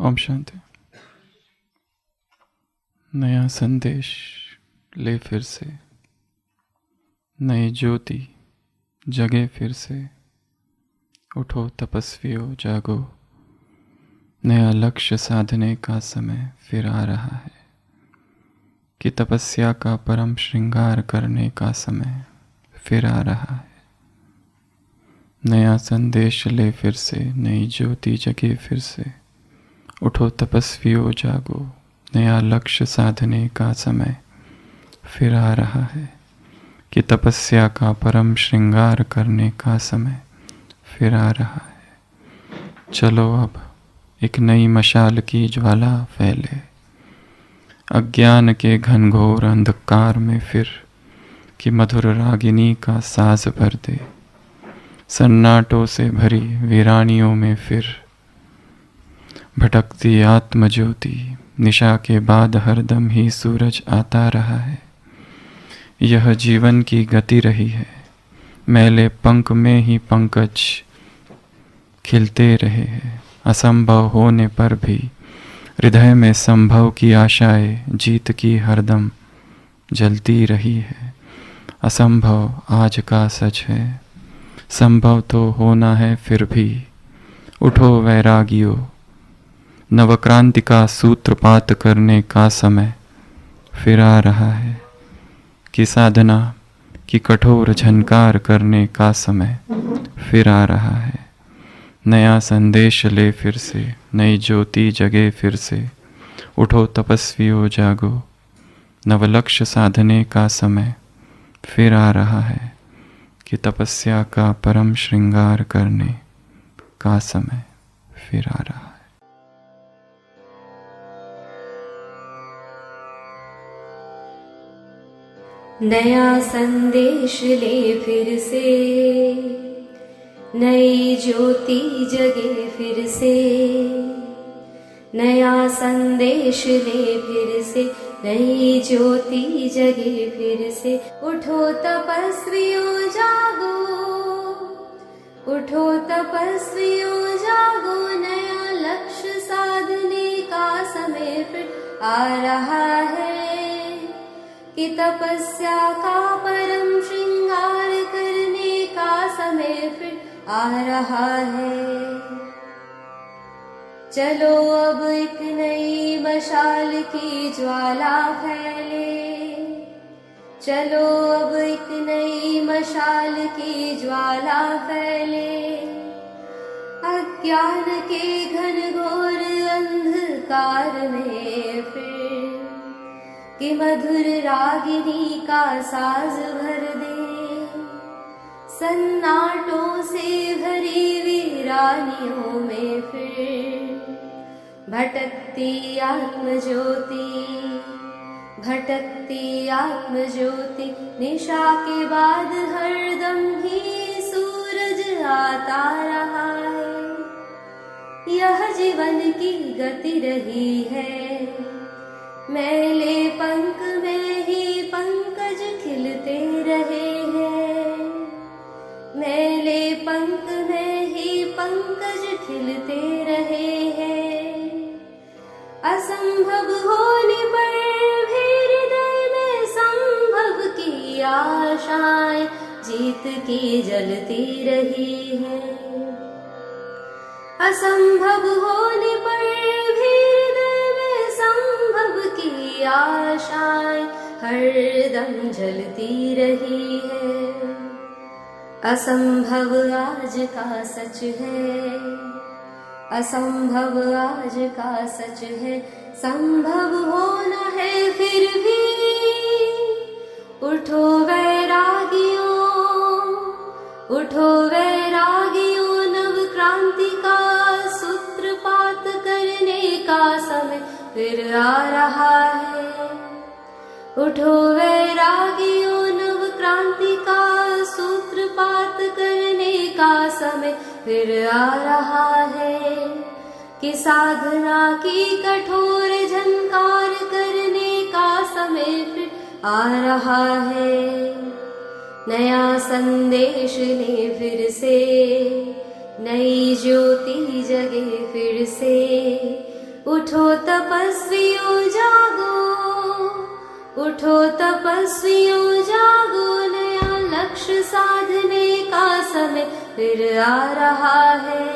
ओम शांति। नया संदेश ले फिर से, नई ज्योति जगे फिर से। उठो तपस्वियों जागो, नया लक्ष्य साधने का समय फिर आ रहा है कि तपस्या का परम श्रृंगार करने का समय फिर आ रहा है। नया संदेश ले फिर से, नई ज्योति जगे फिर से। उठो तपस्वियों जागो, नया लक्ष्य साधने का समय फिर आ रहा है कि तपस्या का परम श्रृंगार करने का समय फिर आ रहा है। चलो अब एक नई मशाल की ज्वाला फैले, अज्ञान के घनघोर अंधकार में फिर कि मधुर रागिनी का साज भर दे। सन्नाटों से भरी वीरानियों में फिर भटकती आत्मज्योति, निशा के बाद हरदम ही सूरज आता रहा है। यह जीवन की गति रही है, मैले पंख में ही पंकज खिलते रहे हैं। असंभव होने पर भी हृदय में संभव की आशाएं जीत की हरदम जलती रही है। असंभव आज का सच है, संभव तो होना है फिर भी। उठो वैरागियों, नवक्रांति का सूत्रपात करने का समय फिर आ रहा है कि साधना की कठोर झनकार करने का समय फिर आ रहा है। नया संदेश ले फिर से, नई ज्योति जगे फिर से। उठो तपस्वियों जागो, नवलक्ष्य साधने का समय फिर आ रहा है कि तपस्या का परम श्रृंगार करने का समय फिर आ रहा है। नया संदेश ले फिर से, नई ज्योति जगे फिर से। नया संदेश ले फिर से, नई ज्योति जगे फिर से। उठो तपस्वियों जागो, उठो तपस्वियों जागो, नया लक्ष्य साधने का समय फिर आ रहा है कि तपस्या का परम श्रृंगार करने का समय फिर आ रहा है। चलो अब एक नई मशाल की ज्वाला फैले, चलो अब एक नई मशाल की ज्वाला फैले। अज्ञान के घनघोर अंधकार में फिर कि मधुर रागिनी का साज भर दे। सन्नाटों से भरी वीरानियों में फिर भटकती आत्मज्योति, भटकती आत्मज्योति। निशा के बाद हरदम ही सूरज आता रहा है। यह जीवन की गति रही है, मैले पंख में ही पंकज खिलते रहे हैं। मैले पंख में ही पंकज खिलते रहे हैं। असंभव होने पर भी हृदय में संभव की आशाएं जीत की जलती रही है। असंभव होने पर भी हृदय में संभव की आशाएं हरदम जलती रही है। असंभव आज का सच है, असंभव आज का सच है, संभव होना है फिर भी। उठो वैरागियों, उठो वैरागियों, नव क्रांति का सूत्रपात करने का समय फिर आ रहा है। उठो वैरागियों, नव क्रांति का सूत्रपात करने का समय फिर आ रहा है कि साधना की कठोर झनकार करने का समय फिर आ रहा है। नया संदेश ले फिर से, नई ज्योति जगे फिर से। उठो तपस्वियों जागो, उठो तपस्वियों जागो, नया लक्ष्य साधने का समय फिर आ रहा है,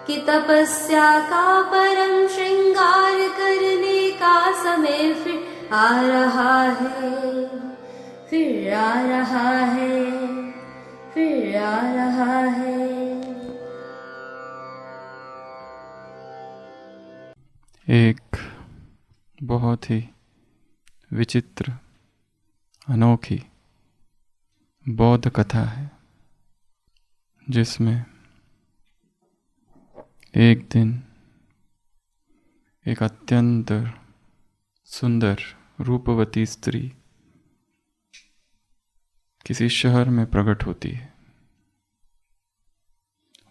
कि तपस्या का परम श्रृंगार करने का समय फिर आ रहा है, फिर आ रहा है, फिर आ रहा है। एक बहुत ही विचित्र, अनोखी बौद्ध कथा है, जिसमें एक दिन एक अत्यंत सुंदर रूपवती स्त्री किसी शहर में प्रकट होती है।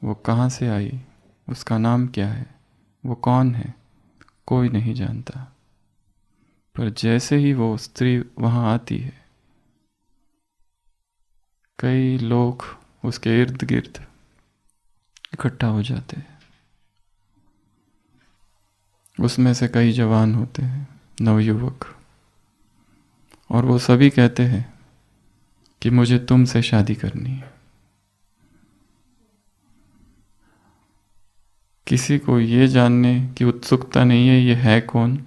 वो कहाँ से आई, उसका नाम क्या है, वो कौन है, कोई नहीं जानता। पर जैसे ही वो स्त्री वहाँ आती है, कई लोग उसके इर्द गिर्द इकट्ठा हो जाते हैं। उसमें से कई जवान होते हैं, नवयुवक, और वो सभी कहते हैं कि मुझे तुमसे शादी करनी है। किसी को ये जानने की उत्सुकता नहीं है ये है कौन,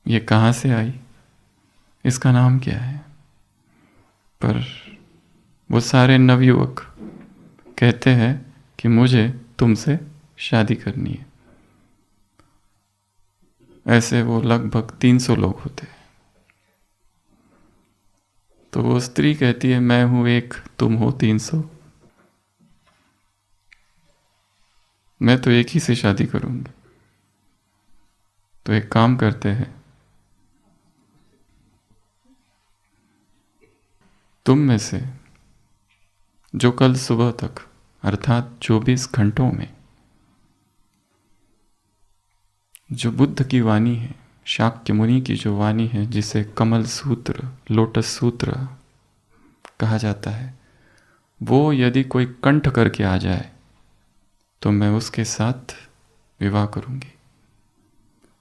ये कहाँ से आई, इसका नाम क्या है। पर वो सारे नवयुवक कहते हैं कि मुझे तुमसे शादी करनी है। ऐसे वो लगभग 300 लोग होते हैं। तो वो स्त्री कहती है, मैं हूं एक, तुम हो 300, मैं तो एक ही से शादी करूंगी। तो एक काम करते हैं, तुम में से जो कल सुबह तक अर्थात 24 घंटों में जो बुद्ध की वाणी है, शाक्य मुनि की जो वाणी है, जिसे कमल सूत्र, लोटस सूत्र कहा जाता है, वो यदि कोई कंठ करके आ जाए तो मैं उसके साथ विवाह करूंगी।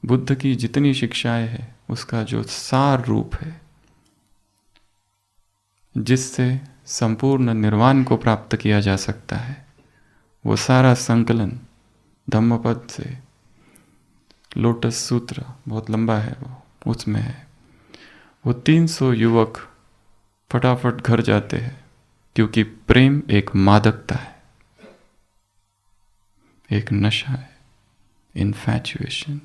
बुद्ध की जितनी शिक्षाएं हैं, उसका जो सार रूप है, जिससे संपूर्ण निर्वाण को प्राप्त किया जा सकता है, वो सारा संकलन धम्मपद से लोटस सूत्र, बहुत लंबा है वो, उसमें है। वो 300 युवक फटाफट घर जाते हैं, क्योंकि प्रेम एक मादकता है, एक नशा है, इन्फैचुएशन।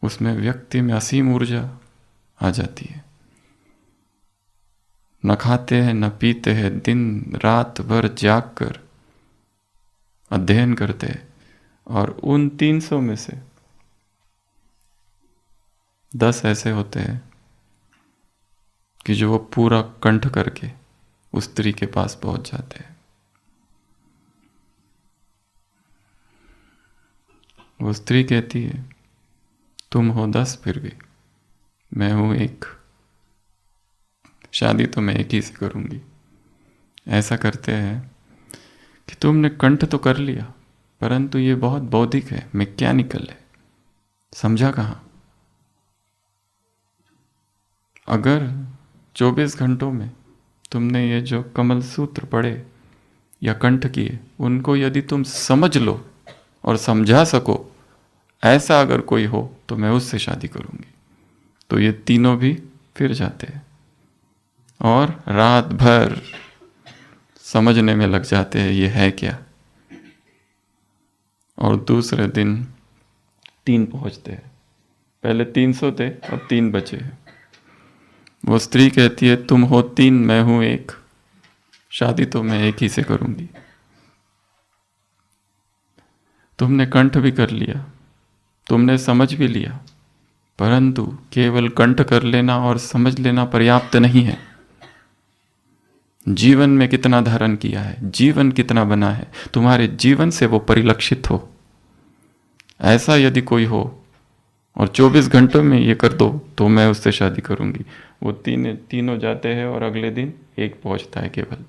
उसमें व्यक्ति में असीम ऊर्जा आ जाती है। न खाते हैं न पीते हैं, दिन रात भर जाग कर अध्ययन करते हैं। और उन 300 में से 10 ऐसे होते हैं कि जो वो पूरा कंठ करके उस स्त्री के पास पहुंच जाते हैं। वो स्त्री कहती है, तुम हो 10 फिर भी मैं हूं एक, शादी तो मैं एक ही से करूंगी। ऐसा करते हैं कि तुमने कंठ तो कर लिया, परंतु ये बहुत बौद्धिक है, मैकेनिकल है, समझा कहाँ। अगर 24 घंटों में तुमने ये जो कमल सूत्र पढ़े या कंठ किए, उनको यदि तुम समझ लो और समझा सको, ऐसा अगर कोई हो तो मैं उससे शादी करूंगी। तो ये तीनों भी फिर जाते हैं और रात भर समझने में लग जाते हैं ये है क्या। और दूसरे दिन 3 पहुंचते हैं। पहले 300 थे, अब 3 बचे हैं। वो स्त्री कहती है, तुम हो 3, मैं हूं 1, शादी तो मैं एक ही से करूंगी। तुमने कंठ भी कर लिया, तुमने समझ भी लिया, परंतु केवल कंठ कर लेना और समझ लेना पर्याप्त नहीं है। जीवन में कितना धारण किया है, जीवन कितना बना है, तुम्हारे जीवन से वो परिलक्षित हो। ऐसा यदि कोई हो और 24 घंटों में ये कर दो तो मैं उससे शादी करूंगी। वो तीनों जाते हैं और अगले दिन 1 पहुंचता है केवल,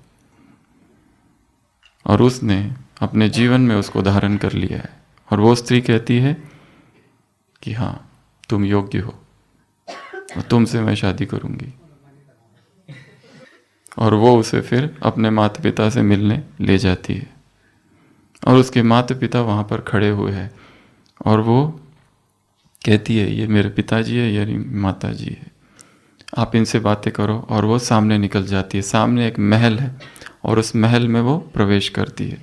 और उसने अपने जीवन में उसको धारण कर लिया है। और वो स्त्री कहती है कि हाँ तुम योग्य हो और तुमसे मैं शादी करूंगी। और वो उसे फिर अपने माता पिता से मिलने ले जाती है और उसके माता पिता वहाँ पर खड़े हुए हैं और वो कहती है ये मेरे पिताजी है, ये माता जी है, आप इनसे बातें करो। और वो सामने निकल जाती है। सामने एक महल है और उस महल में वो प्रवेश करती है।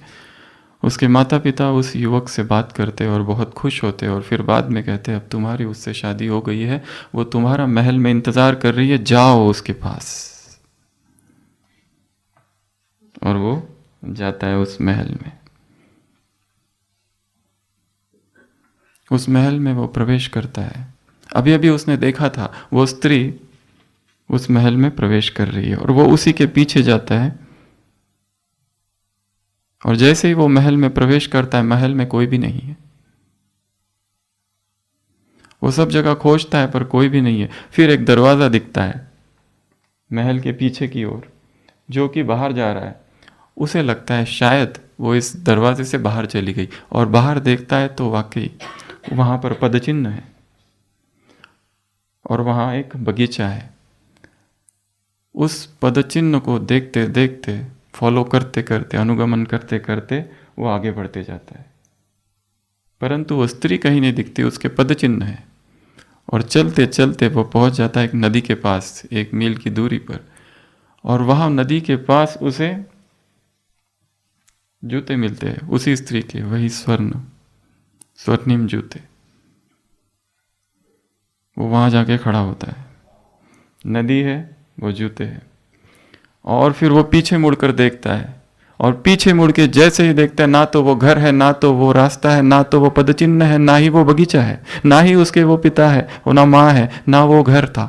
उसके माता पिता उस युवक से बात करते और बहुत खुश होते और फिर बाद में कहते अब तुम्हारी उससे शादी हो गई है, वो तुम्हारा महल में इंतज़ार कर रही है, जाओ उसके पास। और वो जाता है उस महल में। उस महल में वो प्रवेश करता है। अभी अभी उसने देखा था वो स्त्री उस महल में प्रवेश कर रही है और वो उसी के पीछे जाता है। और जैसे ही वो महल में प्रवेश करता है, महल में कोई भी नहीं है। वो सब जगह खोजता है पर कोई भी नहीं है। फिर एक दरवाज़ा दिखता है महल के पीछे की ओर, जो कि बाहर जा रहा है। उसे लगता है शायद वो इस दरवाजे से बाहर चली गई और बाहर देखता है तो वाकई वहाँ पर पदचिन्ह है और वहाँ एक बगीचा है। उस पदचिन्ह को देखते देखते, फॉलो करते करते, अनुगमन करते करते वो आगे बढ़ते जाता है। परंतु वो स्त्री कहीं नहीं दिखती, उसके पदचिन्ह है। और चलते चलते वो पहुंच जाता है एक नदी के पास, 1 मील की दूरी पर। और वहां नदी के पास उसे जूते मिलते हैं उसी स्त्री के, वही स्वर्णिम जूते। वो वहां जाके खड़ा होता है। नदी है, वो जूते हैं। और फिर वो पीछे मुड़कर देखता है और पीछे मुड़ के जैसे ही देखता है, ना तो वो घर है, ना तो वो रास्ता है, ना तो वो पदचिन्ह है, ना ही वो बगीचा है, ना ही उसके वो पिता है, वो ना माँ है, ना वो घर था,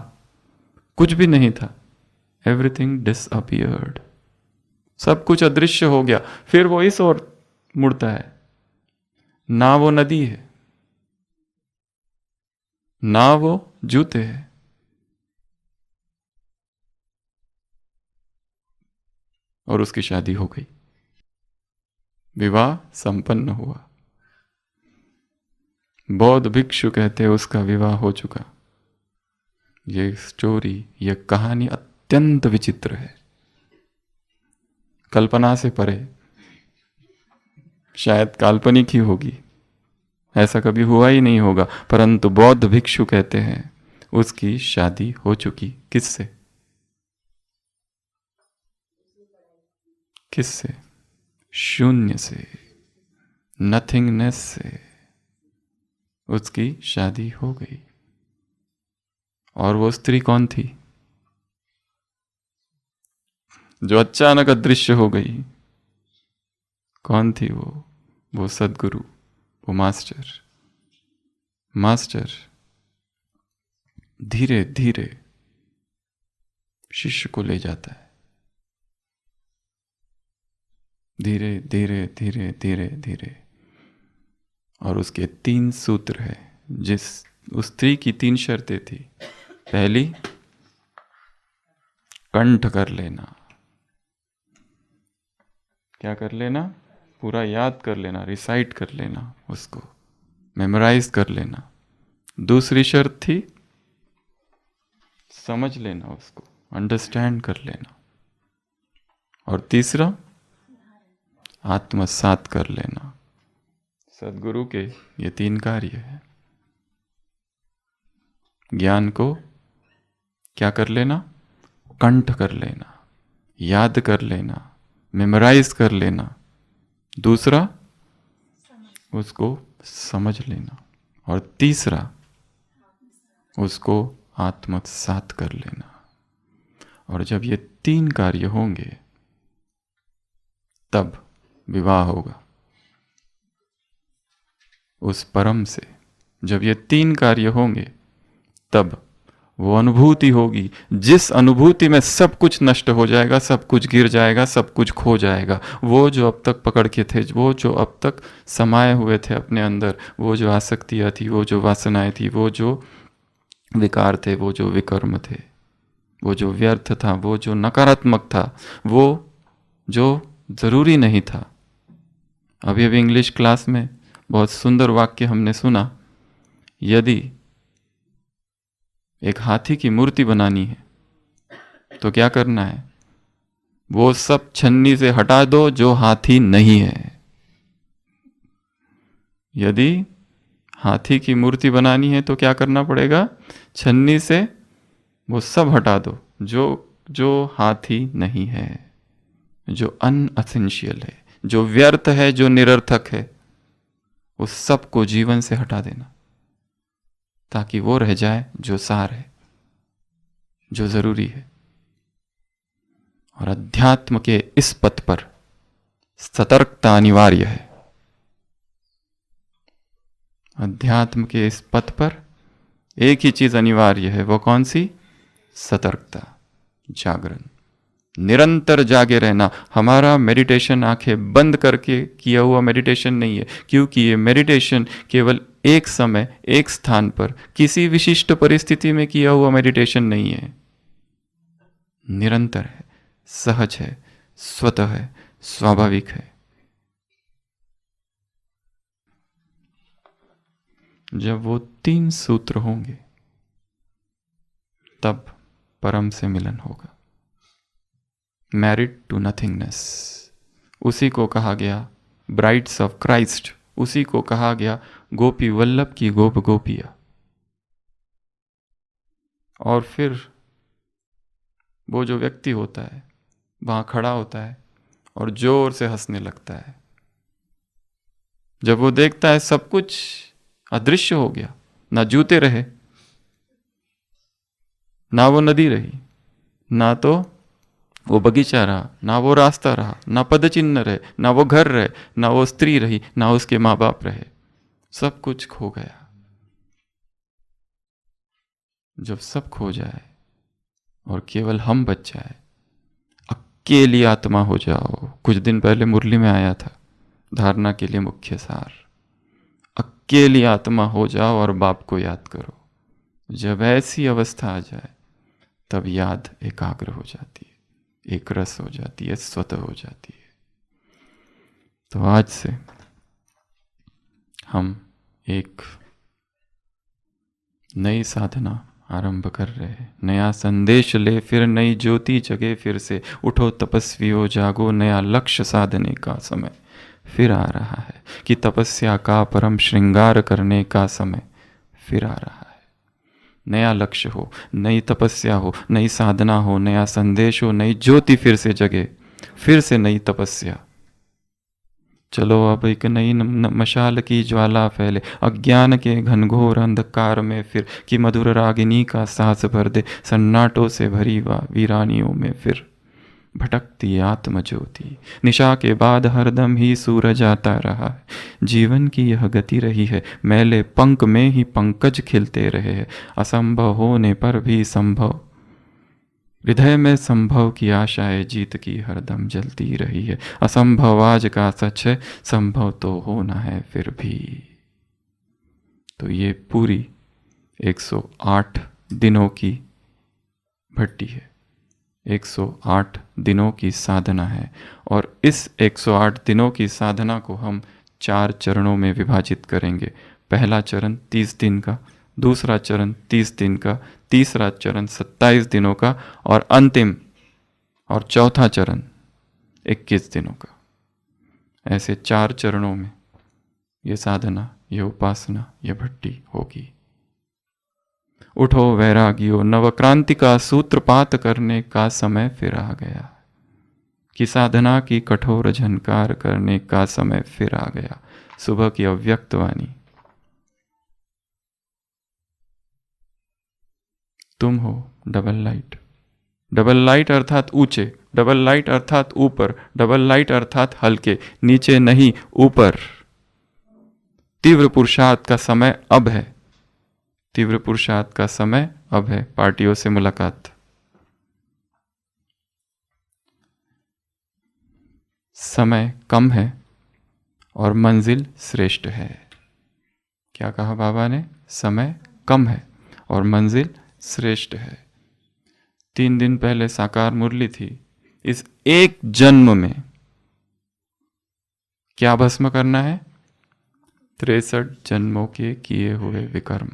कुछ भी नहीं था। एवरीथिंग डिसअपियर्ड, सब कुछ अदृश्य हो गया। फिर वो इस ओर मुड़ता है, ना वो नदी है, ना वो जूते हैं। और उसकी शादी हो गई, विवाह संपन्न हुआ। बौद्ध भिक्षु कहते हैं उसका विवाह हो चुका। ये स्टोरी, ये कहानी अत्यंत विचित्र है, कल्पना से परे, शायद काल्पनिक ही होगी, ऐसा कभी हुआ ही नहीं होगा। परंतु बौद्ध भिक्षु कहते हैं उसकी शादी हो चुकी। किससे? किससे? शून्य से, नथिंगनेस से उसकी शादी हो गई। और वो स्त्री कौन थी जो अचानक अदृश्य हो गई? कौन थी वो सद्गुरु, वो मास्टर धीरे धीरे शिष्य को ले जाता है। धीरे धीरे धीरे धीरे धीरे। और उसके 3 सूत्र है। उस स्त्री की 3 शर्तें थी। पहली, कंठ कर लेना। क्या कर लेना? पूरा याद कर लेना, रिसाइट कर लेना, उसको मेमोराइज कर लेना। दूसरी शर्त थी समझ लेना, उसको अंडरस्टैंड कर लेना। और तीसरा, आत्मसात कर लेना। सद्गुरु के ये 3 कार्य है। ज्ञान को क्या कर लेना? कंठ कर लेना, याद कर लेना, मेमोराइज कर लेना। दूसरा, उसको समझ लेना। और तीसरा, उसको आत्मसात कर लेना। और जब ये 3 कार्य होंगे तब विवाह होगा उस परम से। जब ये 3 कार्य होंगे तब वो अनुभूति होगी, जिस अनुभूति में सब कुछ नष्ट हो जाएगा, सब कुछ गिर जाएगा, सब कुछ खो जाएगा। वो जो अब तक पकड़ के थे, वो जो अब तक समाये हुए थे अपने अंदर, वो जो आसक्तियाँ थी, वो जो वासनाएं थी, वो जो विकार थे, वो जो विकर्म थे, वो जो व्यर्थ था, वो जो नकारात्मक था, वो जो जरूरी नहीं था, अभी अभी इंग्लिश क्लास में बहुत सुंदर वाक्य हमने सुना, यदि एक हाथी की मूर्ति बनानी है तो क्या करना है? वो सब छन्नी से हटा दो जो हाथी नहीं है। यदि हाथी की मूर्ति बनानी है तो क्या करना पड़ेगा? छन्नी से वो सब हटा दो जो जो हाथी नहीं है, जो अनअसेंशियल है, जो व्यर्थ है, जो निरर्थक है, उस सब को जीवन से हटा देना, ताकि वो रह जाए जो सार है, जो जरूरी है। और अध्यात्म के इस पथ पर सतर्कता अनिवार्य है। अध्यात्म के इस पथ पर एक ही चीज अनिवार्य है, वो कौन सी? सतर्कता, जागरण, निरंतर जागे रहना। हमारा मेडिटेशन आंखें बंद करके किया हुआ मेडिटेशन नहीं है, क्योंकि ये मेडिटेशन केवल एक समय, एक स्थान पर, किसी विशिष्ट परिस्थिति में किया हुआ मेडिटेशन नहीं है। निरंतर है, सहज है, स्वतः है, स्वाभाविक है। जब वो 3 सूत्र होंगे तब परम से मिलन होगा। मैरिड टू नथिंगनेस, उसी को कहा गया ब्राइड्स ऑफ क्राइस्ट, उसी को कहा गया गोपी वल्लभ की गोप गोपिया। और फिर वो जो व्यक्ति होता है वहां खड़ा होता है और जोर से हंसने लगता है जब वो देखता है सब कुछ अदृश्य हो गया। ना जूते रहे, ना वो नदी रही, ना तो वो बगीचा रहा, ना वो रास्ता रहा, ना पद चिन्ह रहे, ना वो घर रहे, ना वो स्त्री रही, ना उसके माँ बाप रहे। सब कुछ खो गया। जब सब खो जाए और केवल हम बच जाए, अकेली आत्मा हो जाओ। कुछ दिन पहले मुरली में आया था, धारणा के लिए मुख्य सार, अकेली आत्मा हो जाओ और बाप को याद करो। जब ऐसी अवस्था आ जाए तब याद एकाग्र हो जाती है, एक रस हो जाती है, स्वतः हो जाती है। तो आज से हम एक नई साधना आरंभ कर रहे हैं। नया संदेश ले फिर नई ज्योति जगे फिर से, उठो तपस्वियों जागो, नया लक्ष्य साधने का समय फिर आ रहा है, कि तपस्या का परम श्रृंगार करने का समय फिर आ रहा है। नया लक्ष्य हो, नई तपस्या हो, नई साधना हो, नया संदेश हो, नई ज्योति फिर से जगे, फिर से नई तपस्या। चलो अब एक नई मशाल की ज्वाला फैले अज्ञान के घनघोर अंधकार में फिर, कि मधुर रागिनी का साहस भर दे सन्नाटों से भरी वीरानियों में फिर। भटकती आत्म ज्योति निशा के बाद हरदम ही सूरज आता रहा है। जीवन की यह गति रही है, मैले पंख में ही पंकज खिलते रहे हैं। असंभव होने पर भी संभव, हृदय में संभव की आशाएं जीत की हरदम जलती रही है। असंभव आज का सच है, संभव तो होना है फिर भी। तो ये पूरी 108 दिनों की भट्टी है, 108 दिनों की साधना है। और इस 108 दिनों की साधना को हम 4 चरणों में विभाजित करेंगे। पहला चरण 30 दिन का, दूसरा चरण 30 दिन का, तीसरा चरण 27 दिनों का, और अंतिम और चौथा चरण 21 दिनों का। ऐसे 4 चरणों में ये साधना, ये उपासना, ये भट्टी होगी। उठो वैरागियों, नवक्रांति का सूत्रपात करने का समय फिर आ गया, कि साधना की कठोर झनकार करने का समय फिर आ गया। सुबह की अव्यक्त वाणी, तुम हो डबल लाइट। डबल लाइट अर्थात ऊंचे, डबल लाइट अर्थात ऊपर, डबल लाइट अर्थात हल्के, नीचे नहीं ऊपर। तीव्र पुरुषार्थ का समय अब है, तीव्र पुरुषार्थ का समय अब है। पार्टियों से मुलाकात, समय कम है और मंजिल श्रेष्ठ है। क्या कहा बाबा ने? समय कम है और मंजिल श्रेष्ठ है। 3 दिन पहले साकार मुरली थी। इस एक जन्म में क्या भस्म करना है? 63 जन्मों के किए हुए विकर्म।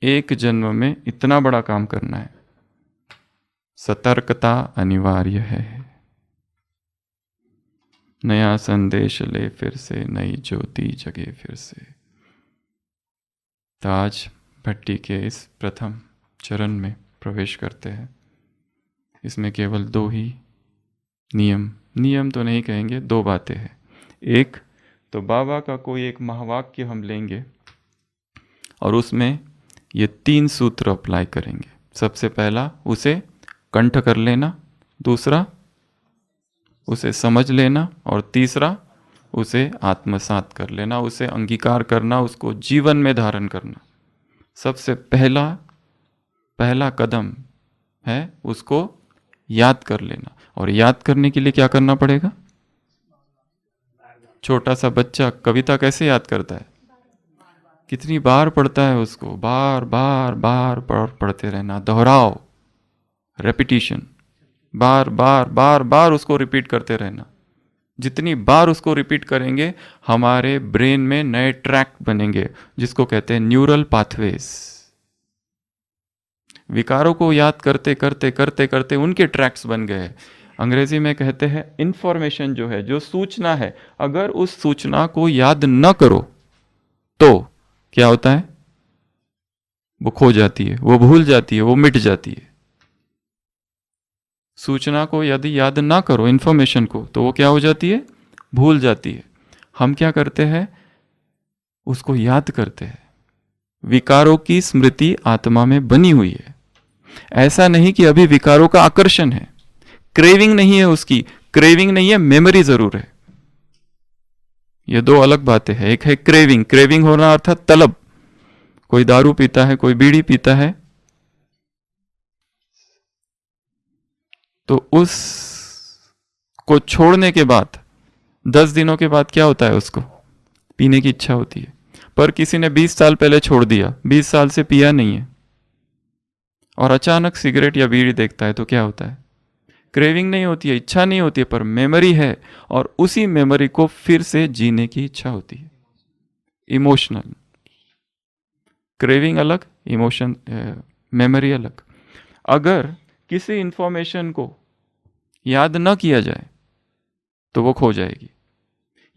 एक जन्म में इतना बड़ा काम करना है। सतर्कता अनिवार्य है। नया संदेश ले फिर से, नई ज्योति जगे फिर से। तो आज भट्टी के इस प्रथम चरण में प्रवेश करते हैं। इसमें केवल 2 ही नियम तो नहीं कहेंगे, 2 बातें हैं। एक तो बाबा का कोई एक महावाक्य हम लेंगे और उसमें ये 3 सूत्र अप्लाई करेंगे। सबसे पहला, उसे कंठ कर लेना। दूसरा, उसे समझ लेना। और तीसरा, उसे आत्मसात कर लेना, उसे अंगीकार करना, उसको जीवन में धारण करना। सबसे पहला कदम है उसको याद कर लेना। और याद करने के लिए क्या करना पड़ेगा? छोटा सा बच्चा कविता कैसे याद करता है? कितनी बार पढ़ता है उसको? बार बार बार पढ़ते रहना, दोहराओ, रेपिटिशन, बार बार बार बार उसको रिपीट करते रहना। जितनी बार उसको रिपीट करेंगे हमारे ब्रेन में नए ट्रैक बनेंगे, जिसको कहते हैं न्यूरल पाथवेज। विकारों को याद करते करते करते करते उनके ट्रैक्स बन गए। अंग्रेजी में कहते हैं इंफॉर्मेशन जो है, जो सूचना है, अगर उस सूचना को याद न करो तो क्या होता है? वो खो जाती है, वो भूल जाती है, वो मिट जाती है। सूचना को यदि याद ना करो, इंफॉर्मेशन को, तो वो क्या हो जाती है? भूल जाती है। हम क्या करते हैं? उसको याद करते हैं। विकारों की स्मृति आत्मा में बनी हुई है। ऐसा नहीं कि अभी विकारों का आकर्षण है, क्रेविंग नहीं है, उसकी क्रेविंग नहीं है, मेमोरी जरूर है। ये 2 अलग बातें हैं। एक है क्रेविंग होना अर्थात तलब। कोई दारू पीता है, कोई बीड़ी पीता है, तो उस को छोड़ने के बाद 10 दिनों के बाद क्या होता है? उसको पीने की इच्छा होती है। पर किसी ने 20 साल पहले छोड़ दिया, 20 साल से पिया नहीं है, और अचानक सिगरेट या बीड़ी देखता है, तो क्या होता है? क्रेविंग नहीं होती है, इच्छा नहीं होती है, पर मेमोरी है, और उसी मेमोरी को फिर से जीने की इच्छा होती है। इमोशनल। क्रेविंग अलग, इमोशन मेमोरी अलग। अगर किसी इंफॉर्मेशन को याद न किया जाए तो वो खो जाएगी।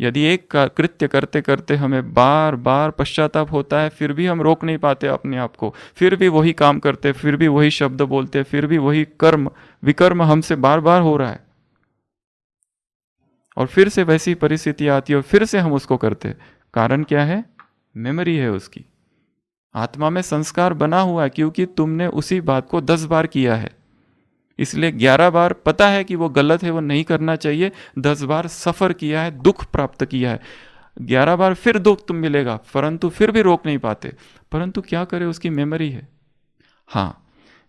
यदि एक कृत्य करते करते हमें बार बार पश्चाताप होता है, फिर भी हम रोक नहीं पाते अपने आप को, फिर भी वही काम करते, फिर भी वही शब्द बोलते, फिर भी वही विकर्म हमसे बार बार हो रहा है, और फिर से वैसी परिस्थिति आती है और फिर से हम उसको करते, कारण क्या है? मेमोरी है उसकी। आत्मा में संस्कार बना हुआ है, क्योंकि तुमने उसी बात को 10 बार किया है, इसलिए 11 बार पता है कि वो गलत है, वो नहीं करना चाहिए। 10 बार सफर किया है, दुख प्राप्त किया है, 11 बार फिर दुख तुम मिलेगा, परंतु फिर भी रोक नहीं पाते। परंतु क्या करे, उसकी मेमोरी है। हाँ,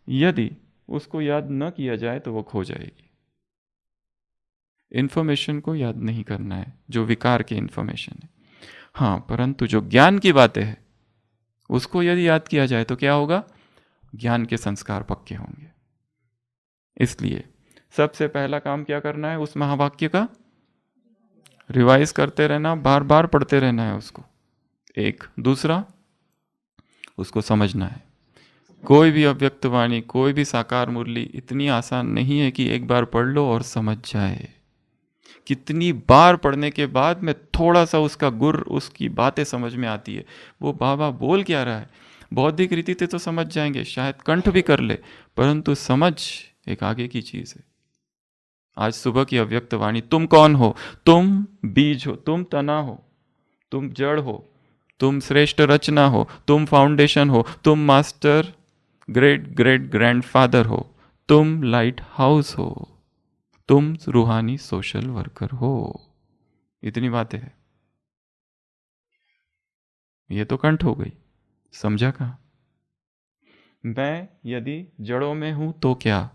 यदि उसको याद न किया जाए तो वो खो जाएगी। इंफॉर्मेशन को याद नहीं करना है, जो विकार की इंफॉर्मेशन है। हाँ, परंतु जो ज्ञान की बातें है उसको यदि याद किया जाए तो क्या होगा? ज्ञान के संस्कार पक्के होंगे। इसलिए सबसे पहला काम क्या करना है? उस महावाक्य का रिवाइज करते रहना, बार बार पढ़ते रहना है उसको। एक। दूसरा, उसको समझना है। कोई भी अव्यक्त वाणी, कोई भी साकार मुरली इतनी आसान नहीं है कि एक बार पढ़ लो और समझ जाए। कितनी बार पढ़ने के बाद में थोड़ा सा उसका गुर, उसकी बातें समझ में आती है, वो बाबा बोल क्या रहा है। बौद्धिक रीति से तो समझ जाएंगे, शायद कंठ भी कर ले, परंतु समझ एक आगे की चीज है। आज सुबह की अव्यक्त वाणी, तुम कौन हो? तुम बीज हो, तुम तना हो, तुम जड़ हो, तुम श्रेष्ठ रचना हो, तुम फाउंडेशन हो, तुम मास्टर ग्रेट ग्रेट ग्रैंडफादर हो, तुम लाइट हाउस हो, तुम रूहानी सोशल वर्कर हो। इतनी बातें हैं। ये तो कंठ हो गई, समझा कहाँ? मैं यदि जड़ों में हूं तो क्या?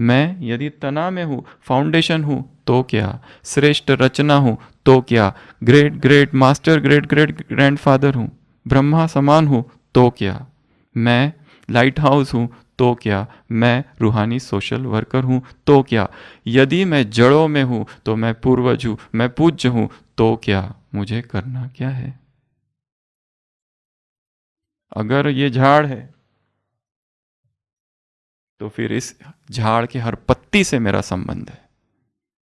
मैं यदि तना में हूं, फाउंडेशन हूं तो क्या? श्रेष्ठ रचना हूं तो क्या? Great great master great great grandfather हूं, ब्रह्मा समान हूं तो क्या? मैं लाइट हाउस हूं तो क्या? मैं रूहानी सोशल वर्कर हूँ तो क्या? यदि मैं जड़ों में हूँ तो मैं पूर्वज हूँ, मैं पूज्य हूँ तो क्या? मुझे करना क्या है? अगर ये झाड़ है तो फिर इस झाड़ के हर पत्ती से मेरा संबंध है।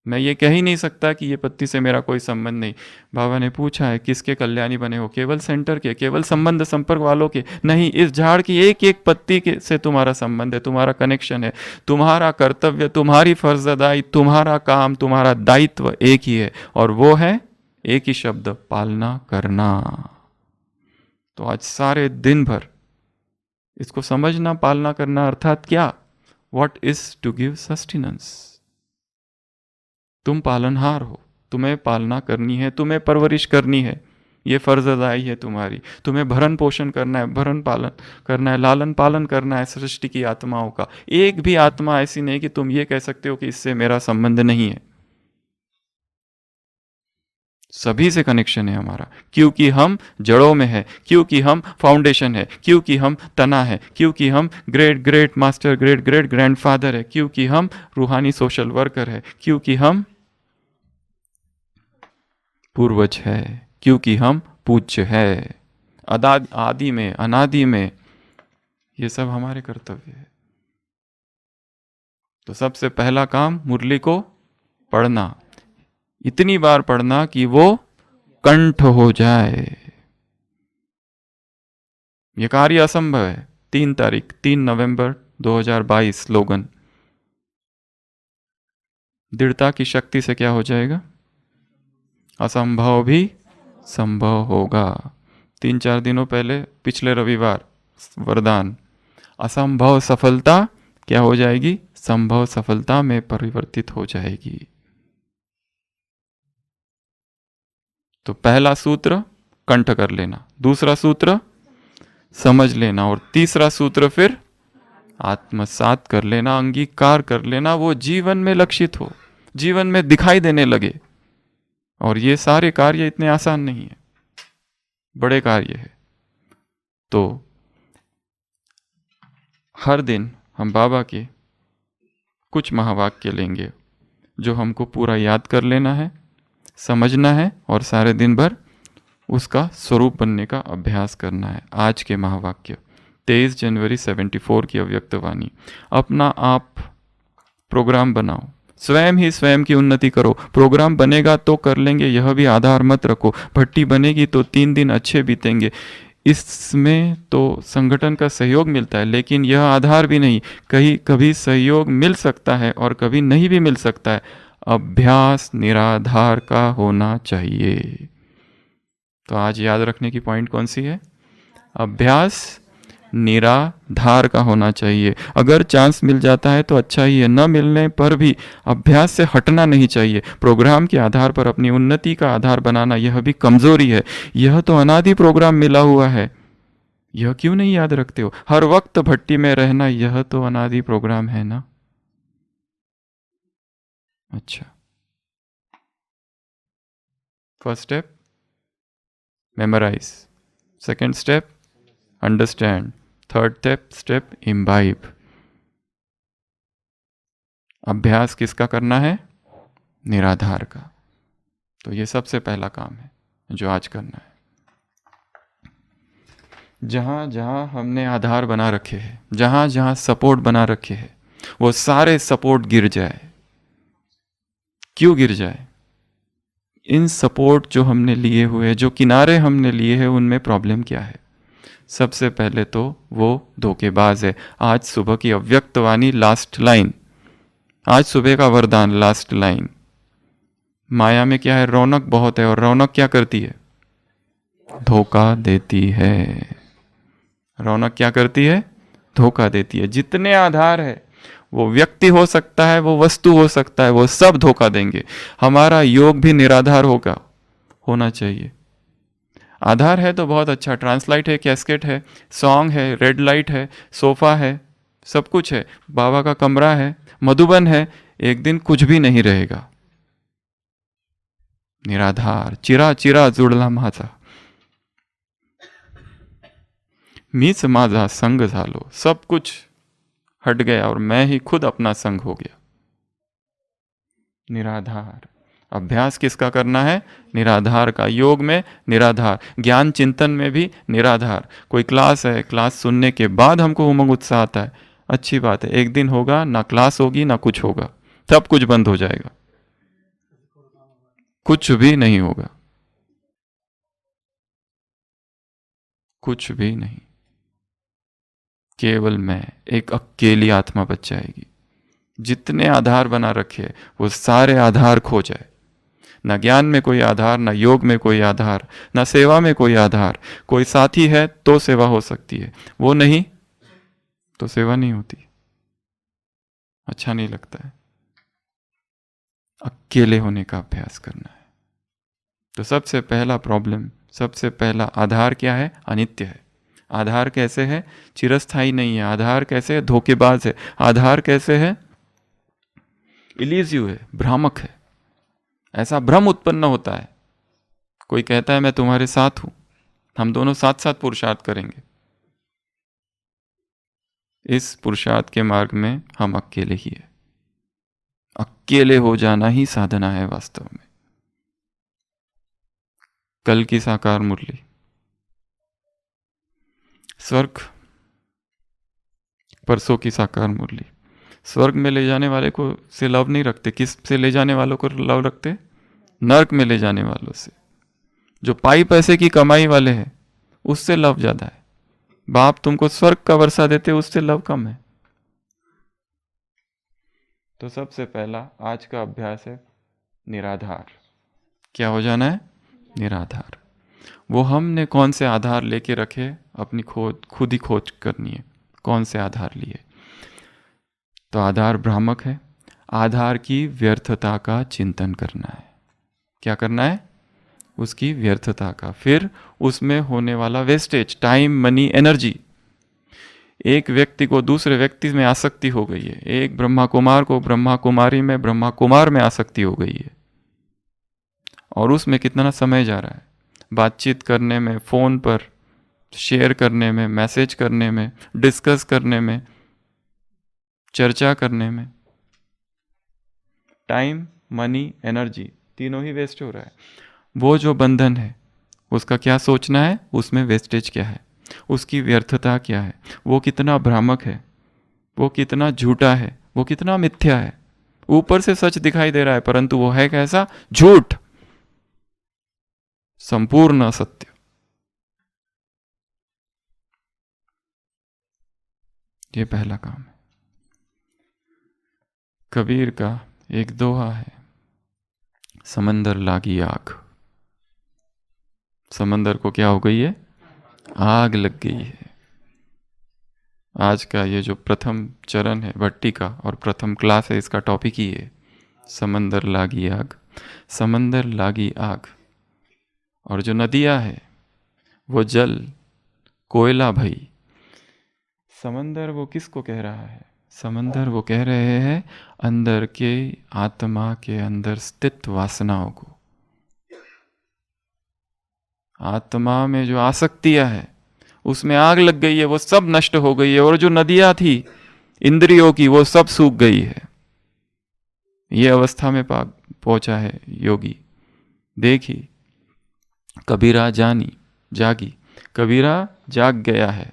मैं ये कह ही नहीं सकता कि ये पत्ती से मेरा कोई संबंध नहीं। बाबा ने पूछा है किसके कल्याणी बने हो? केवल सेंटर के, केवल संबंध संपर्क वालों के नहीं। इस झाड़ की एक एक पत्ती के से तुम्हारा संबंध है, तुम्हारा कनेक्शन है। तुम्हारा कर्तव्य, तुम्हारी फर्ज अदाई, तुम्हारा काम, तुम्हारा दायित्व एक ही है, और वो है एक ही शब्द, पालना करना। तो आज सारे दिन भर इसको समझना, पालना करना अर्थात क्या? What is to give sustenance. तुम पालनहार हो, तुम्हें पालना करनी है, तुम्हें परवरिश करनी है, ये फर्ज अदाई है तुम्हारी। तुम्हें भरण पोषण करना है, भरण पालन करना है, लालन पालन करना है सृष्टि की आत्माओं का। एक भी आत्मा ऐसी नहीं कि तुम ये कह सकते हो कि इससे मेरा संबंध नहीं है। सभी से कनेक्शन है हमारा, क्योंकि हम जड़ों में है, क्योंकि हम फाउंडेशन है, क्योंकि हम तना है, क्योंकि हम great great master, great great grandfather है, क्योंकि हम रूहानी सोशल वर्कर है, क्योंकि हम पूर्वज है, क्योंकि हम पूज्य है। आदि में, अनादि में ये सब हमारे कर्तव्य है। तो सबसे पहला काम मुरली को पढ़ना, इतनी बार पढ़ना कि वो कंठ हो जाए। ये कार्य असंभव है। 3 नवंबर 2022 स्लोगन। दृढ़ता की शक्ति से क्या हो जाएगा? असंभव भी संभव होगा। 3-4 दिनों पहले, पिछले रविवार, वरदान, असंभव सफलता क्या हो जाएगी? संभव सफलता में परिवर्तित हो जाएगी। तो पहला सूत्र कंठ कर लेना, दूसरा सूत्र समझ लेना, और तीसरा सूत्र फिर आत्मसात कर लेना, अंगीकार कर लेना, वो जीवन में लक्षित हो, जीवन में दिखाई देने लगे। और ये सारे कार्य इतने आसान नहीं है, बड़े कार्य है। तो हर दिन हम बाबा के कुछ महावाक्य लेंगे जो हमको पूरा याद कर लेना है, समझना है, और सारे दिन भर उसका स्वरूप बनने का अभ्यास करना है। आज के महावाक्य 23 जनवरी 74 की अव्यक्त वाणी। अपना आप प्रोग्राम बनाओ, स्वयं ही स्वयं की उन्नति करो। प्रोग्राम बनेगा तो कर लेंगे, यह भी आधार मत रखो। भट्टी बनेगी तो 3 दिन अच्छे बीतेंगे, इसमें तो संगठन का सहयोग मिलता है, लेकिन यह आधार भी नहीं। कहीं कभी सहयोग मिल सकता है और कभी नहीं भी मिल सकता है। अभ्यास निराधार का होना चाहिए। तो आज याद रखने की पॉइंट कौन सी है? अभ्यास निराधार का होना चाहिए। अगर चांस मिल जाता है तो अच्छा ही है, न मिलने पर भी अभ्यास से हटना नहीं चाहिए। प्रोग्राम के आधार पर अपनी उन्नति का आधार बनाना यह भी कमजोरी है। यह तो अनादि प्रोग्राम मिला हुआ है, यह क्यों नहीं याद रखते हो? हर वक्त भट्टी में रहना, यह तो अनादि प्रोग्राम है ना। अच्छा, first step memorise, second step understand, third step imbibe. अभ्यास किसका करना है? निराधार का। तो ये सबसे पहला काम है जो आज करना है। जहां जहां हमने आधार बना रखे हैं, जहां जहां सपोर्ट बना रखे हैं, वो सारे सपोर्ट गिर जाए। क्यों गिर जाए? इन सपोर्ट जो हमने लिए हुए, जो किनारे हमने लिए हैं, उनमें प्रॉब्लम क्या है? सबसे पहले तो वो धोखेबाज है। आज सुबह की अव्यक्त वाणी लास्ट लाइन, आज सुबह का वरदान लास्ट लाइन। माया में क्या है? रौनक बहुत है, और रौनक क्या करती है? धोखा देती है। रौनक क्या करती है? धोखा देती है। जितने आधार है, वो व्यक्ति हो सकता है, वो वस्तु हो सकता है, वो सब धोखा देंगे। हमारा योग भी निराधार होना चाहिए। आधार है तो बहुत अच्छा, ट्रांसलाइट है, कैस्केट है, सॉन्ग है, रेड लाइट है, सोफा है, सब कुछ है, बाबा का कमरा है, मधुबन है। एक दिन कुछ भी नहीं रहेगा। निराधार, चिरा चिरा जुडला माझा, मीच माझा संग झालो। सब कुछ हट गया और मैं ही खुद अपना संग हो गया। निराधार अभ्यास किसका करना है? निराधार का। योग में निराधार, ज्ञान चिंतन में भी निराधार। कोई क्लास है, क्लास सुनने के बाद हमको उमंग उत्साह आता है, अच्छी बात है। एक दिन होगा ना क्लास होगी ना कुछ होगा, सब कुछ बंद हो जाएगा, कुछ भी नहीं होगा, कुछ भी नहीं। केवल मैं, एक अकेली आत्मा बच जाएगी। जितने आधार बना रखे वो सारे आधार खो जाए। ना ज्ञान में कोई आधार, ना योग में कोई आधार, ना सेवा में कोई आधार। कोई साथी है तो सेवा हो सकती है, वो नहीं तो सेवा नहीं होती, अच्छा नहीं लगता है। अकेले होने का अभ्यास करना है। तो सबसे पहला प्रॉब्लम, सबसे पहला आधार क्या है? अनित्य है। आधार कैसे है? चिरस्थाई नहीं है। आधार कैसे है? धोखेबाज है। आधार कैसे है? इल्यूजिव है, भ्रामक है। ऐसा भ्रम उत्पन्न होता है। कोई कहता है मैं तुम्हारे साथ हूं, हम दोनों साथ साथ पुरुषार्थ करेंगे, इस पुरुषार्थ के मार्ग में हम अकेले ही है। अकेले हो जाना ही साधना है वास्तव में। कल की साकार मुरली, स्वर्ग, परसों की साकार मुरली। स्वर्ग में ले जाने वाले को से लव नहीं रखते, किस से ले जाने वालों को लव रखते? नर्क में ले जाने वालों से। जो पाई पैसे की कमाई वाले हैं उससे लव ज्यादा है। बाप तुमको स्वर्ग का वर्षा देते, उससे लव कम है। तो सबसे पहला आज का अभ्यास है निराधार। क्या हो जाना है? निराधार। वो हमने कौन से आधार लेके रखे, अपनी खुद ही खोज करनी है। कौन से आधार लिए? तो आधार भ्रामक है। आधार की व्यर्थता का चिंतन करना है। क्या करना है? उसकी व्यर्थता का, फिर उसमें होने वाला वेस्टेज, टाइम, मनी, एनर्जी। एक व्यक्ति को दूसरे व्यक्ति में आसक्ति हो गई है, एक ब्रह्मा कुमार को ब्रह्मा कुमारी में, ब्रह्मा कुमार में आसक्ति हो गई है, और उसमें कितना समय जा रहा है? बातचीत करने में, फोन पर शेयर करने में, मैसेज करने में, डिस्कस करने में, चर्चा करने में। टाइम, मनी, एनर्जी तीनों ही वेस्ट हो रहा है। वो जो बंधन है उसका क्या सोचना है? उसमें वेस्टेज क्या है, उसकी व्यर्थता क्या है, वो कितना भ्रामक है, वो कितना झूठा है, वो कितना मिथ्या है। ऊपर से सच दिखाई दे रहा है परंतु वो है कैसा? झूठ, संपूर्ण असत्य। ये पहला काम है। कबीर का एक दोहा है, समंदर लागी आग। समंदर को क्या हो गई है? आग लग गई है। आज का ये जो प्रथम चरण है भट्टी का और प्रथम क्लास है, इसका टॉपिक ही है समंदर लागी आग। समंदर लागी आग। और जो नदियां है वो जल, कोयला भई। समंदर वो किसको कह रहा है? समंदर वो कह रहे हैं अंदर के, आत्मा के अंदर स्थित वासनाओं को। आत्मा में जो आसक्तियां है उसमें आग लग गई है, वो सब नष्ट हो गई है। और जो नदियां थी इंद्रियों की वो सब सूख गई है। ये अवस्था में पहुंचा है योगी। देखी कबीरा जानी जागी, कबीरा जाग गया है।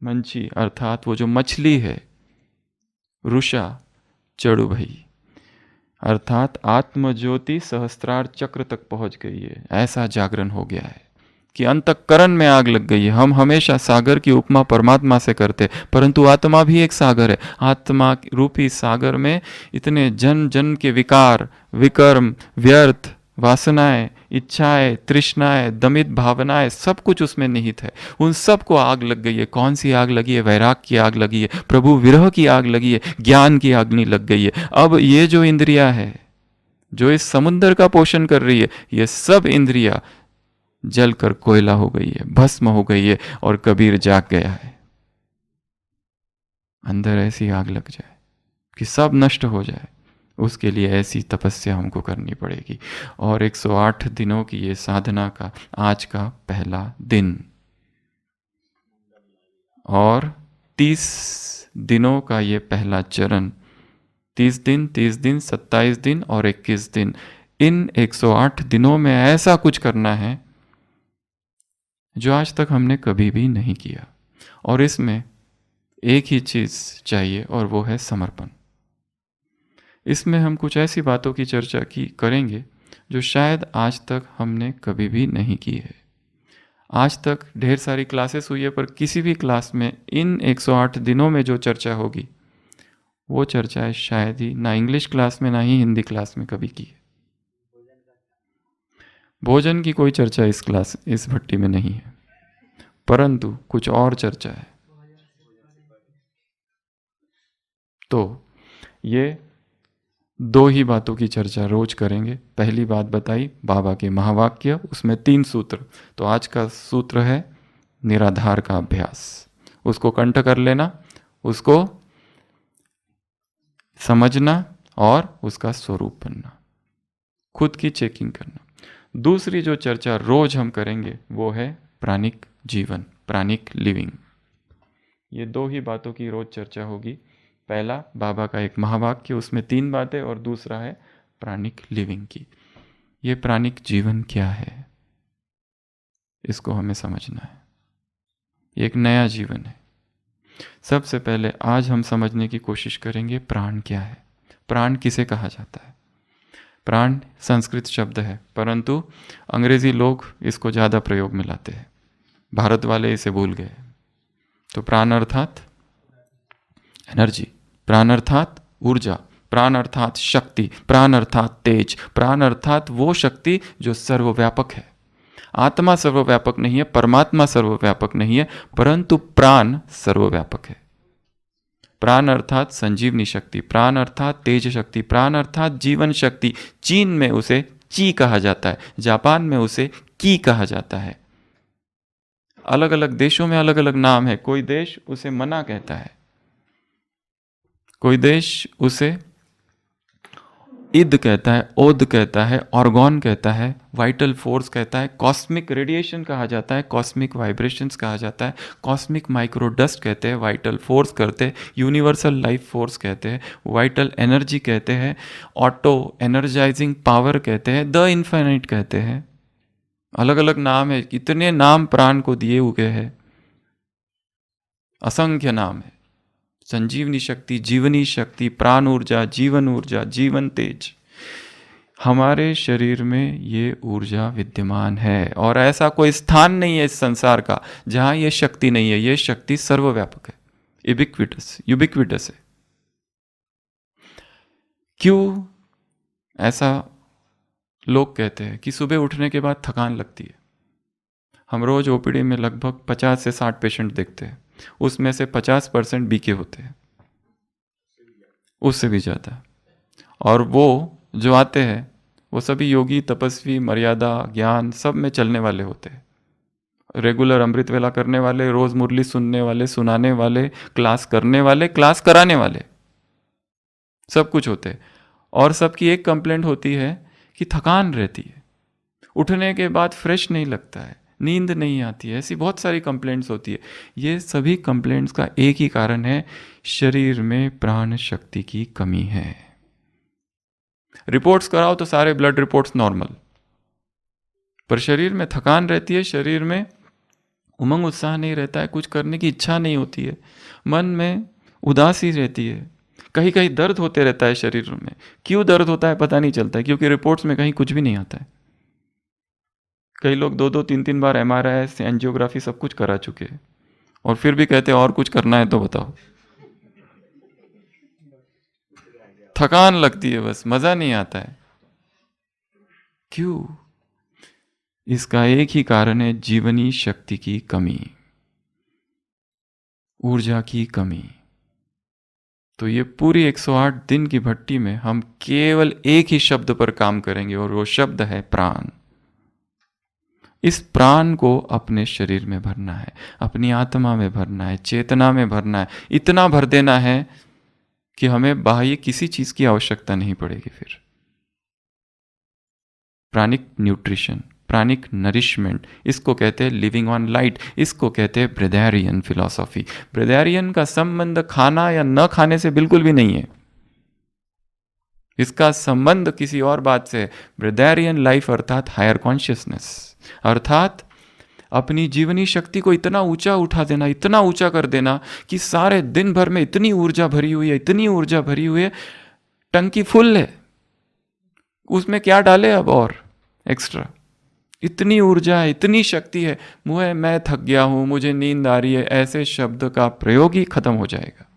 मंची अर्थात वो जो मछली है, रुषा चढ़ु भई, अर्थात आत्मज्योति सहस्त्रार चक्र तक पहुंच गई है। ऐसा जागरण हो गया है कि अंतःकरण में आग लग गई है। हम हमेशा सागर की उपमा परमात्मा से करते, परंतु आत्मा भी एक सागर है। आत्मा रूपी सागर में इतने जन जन के विकार, विकर्म, व्यर्थ, वासनाएं, इच्छाएं, तृष्णाएं, दमित भावनाएं, सब कुछ उसमें निहित है। उन सब को आग लग गई है। कौन सी आग लगी है? वैराग की आग लगी है, प्रभु विरह की आग लगी है, ज्ञान की अग्नि लग गई है। अब ये जो इंद्रिया है जो इस समुद्र का पोषण कर रही है, ये सब इंद्रिया जल कर कोयला हो गई है, भस्म हो गई है, और कबीर जाग गया है। अंदर ऐसी आग लग जाए कि सब नष्ट हो जाए, उसके लिए ऐसी तपस्या हमको करनी पड़ेगी। और 108 दिनों की ये साधना का आज का पहला दिन। और 30 दिनों का ये पहला चरण, 30 दिन, 27 दिन और 21 दिन, इन 108 दिनों में ऐसा कुछ करना है जो आज तक हमने कभी भी नहीं किया। और इसमें एक ही चीज़ चाहिए और वो है समर्पण। इसमें हम कुछ ऐसी बातों की चर्चा करेंगे जो शायद आज तक हमने कभी भी नहीं की है। आज तक ढेर सारी क्लासेस हुई है, पर किसी भी क्लास में इन 108 दिनों में जो चर्चा होगी वो चर्चा शायद ही ना इंग्लिश क्लास में ना ही हिंदी क्लास में कभी की है। भोजन की कोई चर्चा इस भट्टी में नहीं है, परंतु कुछ और चर्चा है। तो ये दो ही बातों की चर्चा रोज करेंगे। पहली बात बताई बाबा के महावाक्य, उसमें 3 सूत्र। तो आज का सूत्र है निराधार का अभ्यास। उसको कंठ कर लेना, उसको समझना और उसका स्वरूप बनना, खुद की चेकिंग करना। दूसरी जो चर्चा रोज हम करेंगे वो है प्राणिक जीवन, प्राणिक लिविंग। ये दो ही बातों की रोज चर्चा होगी। पहला बाबा का एक महावाक्य, उसमें 3 बातें, और दूसरा है प्राणिक लिविंग की। ये प्राणिक जीवन क्या है, इसको हमें समझना है। ये एक नया जीवन है। सबसे पहले आज हम समझने की कोशिश करेंगे प्राण क्या है, प्राण किसे कहा जाता है। प्राण संस्कृत शब्द है, परंतु अंग्रेजी लोग इसको ज़्यादा प्रयोग में लाते हैं, भारत वाले इसे भूल गए। तो प्राण अर्थात एनर्जी, प्राण अर्थात ऊर्जा, प्राण अर्थात शक्ति, प्राण अर्थात तेज, प्राण अर्थात वो शक्ति जो सर्वव्यापक है। आत्मा सर्वव्यापक नहीं है, परमात्मा सर्वव्यापक नहीं है, परंतु प्राण सर्वव्यापक है। प्राण अर्थात संजीवनी शक्ति, प्राण अर्थात तेज शक्ति, प्राण अर्थात जीवन शक्ति। चीन में उसे ची कहा जाता है, जापान में उसे की कहा जाता है। अलग अलग देशों में अलग अलग नाम है। कोई देश उसे मना कहता है, कोई देश उसे इद कहता है, ओद कहता है, ऑर्गन कहता है, वाइटल फोर्स कहता है, कॉस्मिक रेडिएशन कहा जाता है, कॉस्मिक वाइब्रेशंस कहा जाता है, कॉस्मिक माइक्रोडस्ट कहते हैं, वाइटल फोर्स कहते हैं, यूनिवर्सल लाइफ फोर्स कहते हैं, वाइटल एनर्जी कहते हैं, ऑटो एनर्जाइजिंग पावर कहते हैं, द इन्फिनिट कहते हैं। अलग अलग नाम है, कितने नाम प्राण को दिए हुए हैं, असंख्य नाम है। संजीवनी शक्ति, जीवनी शक्ति, प्राण ऊर्जा, जीवन तेज। हमारे शरीर में ये ऊर्जा विद्यमान है और ऐसा कोई स्थान नहीं है इस संसार का जहां ये शक्ति नहीं है। ये शक्ति सर्वव्यापक है, यूबिक्विटस है। क्यों ऐसा लोग कहते हैं कि सुबह उठने के बाद थकान लगती है। हम रोज ओपीडी में लगभग 50 से 60 पेशेंट देखते हैं, उसमें से 50% बीके होते हैं, उससे भी ज़्यादा। और वो जो आते हैं वो सभी योगी, तपस्वी, मर्यादा, ज्ञान सब में चलने वाले होते हैं। रेगुलर अमृत वेला करने वाले, रोज मुरली सुनने वाले, सुनाने वाले, क्लास करने वाले, क्लास कराने वाले, सब कुछ होते हैं। और सबकी एक कंप्लेंट होती है कि थकान रहती है, उठने के बाद फ्रेश नहीं लगता है, नींद नहीं आती है। ऐसी बहुत सारी कंप्लेंट्स होती है। ये सभी कंप्लेंट्स का एक ही कारण है, शरीर में प्राण शक्ति की कमी है। रिपोर्ट्स कराओ तो सारे ब्लड रिपोर्ट्स नॉर्मल, पर शरीर में थकान रहती है, शरीर में उमंग उत्साह नहीं रहता है, कुछ करने की इच्छा नहीं होती है, मन में उदासी रहती है, कहीं कहीं दर्द होते रहता है शरीर में। क्यों दर्द होता है पता नहीं चलता है, क्योंकि रिपोर्ट्स में कहीं कुछ भी नहीं आता है। कई लोग 2-2, 3-3 बार MRI, एंजियोग्राफी सब कुछ करा चुके हैं और फिर भी कहते हैं और कुछ करना है तो बताओ। थकान लगती है, बस मजा नहीं आता है। क्यों? इसका एक ही कारण है, जीवनी शक्ति की कमी, ऊर्जा की कमी। तो ये पूरी 108 दिन की भट्टी में हम केवल एक ही शब्द पर काम करेंगे और वो शब्द है प्राण। इस प्राण को अपने शरीर में भरना है, अपनी आत्मा में भरना है, चेतना में भरना है। इतना भर देना है कि हमें बाह्य किसी चीज की आवश्यकता नहीं पड़ेगी। फिर प्राणिक न्यूट्रिशन, प्राणिक नरिशमेंट, इसको कहते हैं लिविंग ऑन लाइट, इसको कहते हैं ब्रेदारियन फिलॉसफी। ब्रेदारियन का संबंध खाना या न खाने से बिल्कुल भी नहीं है, इसका संबंध किसी और बात से है। ब्रेदारियन लाइफ अर्थात हायर कॉन्शियसनेस, अर्थात अपनी जीवनी शक्ति को इतना ऊंचा उठा देना, इतना ऊंचा कर देना कि सारे दिन भर में इतनी ऊर्जा भरी हुई है, इतनी ऊर्जा भरी हुई है, टंकी फुल है, उसमें क्या डाले अब और एक्स्ट्रा, इतनी ऊर्जा है, इतनी शक्ति है, मैं थक गया हूं, मुझे नींद आ रही है, ऐसे शब्द का प्रयोग ही खत्म हो जाएगा।